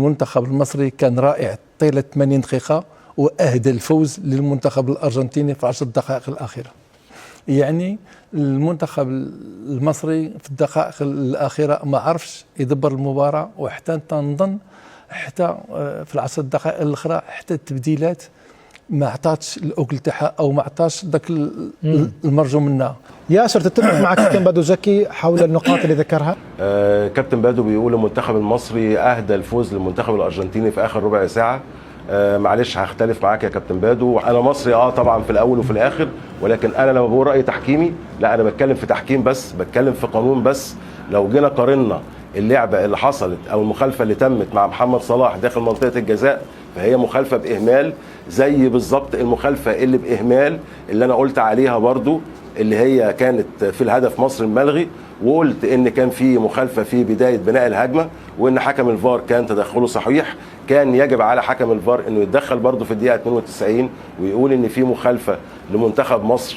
المنتخب المصري كان رائع طيلة 80 دقيقة، وأهدى الفوز للمنتخب الأرجنتيني في 10 دقائق الأخيرة. يعني المنتخب المصري في الدقائق الأخيرة ما عرفش يدبر المباراة، وحتى نظن حتى في العشر دقائق الأخرى حتى التبديلات ما عطاتش الأكل تاعها، أو ما عطاش ذاك المرجو منها. ياسر، تتفق مع كابتن بادو زكي حول النقاط اللي ذكرها؟ كابتن بادو بيقول المنتخب المصري أهدى الفوز للمنتخب الأرجنتيني في آخر ربع ساعة. معلش هختلف معاك يا كابتن بادو. انا مصري طبعا في الاول وفي الاخر، ولكن انا لما بقول راي تحكيمي لا، انا بتكلم في تحكيم بس، بتكلم في قانون بس. لو جينا قارنا اللعبه اللي حصلت او المخالفه اللي تمت مع محمد صلاح داخل منطقه الجزاء، فهي مخالفه باهمال، زي بالظبط المخالفه اللي باهمال اللي انا قلت عليها برضو، اللي هي كانت في الهدف مصر الملغي، وقلت ان كان في مخالفه في بدايه بناء الهجمه، وان حكم الفار كان تدخله صحيح. كان يجب على حكم الفار انه يتدخل برضه في الدقيقه 92 ويقول ان في مخالفه لمنتخب مصر.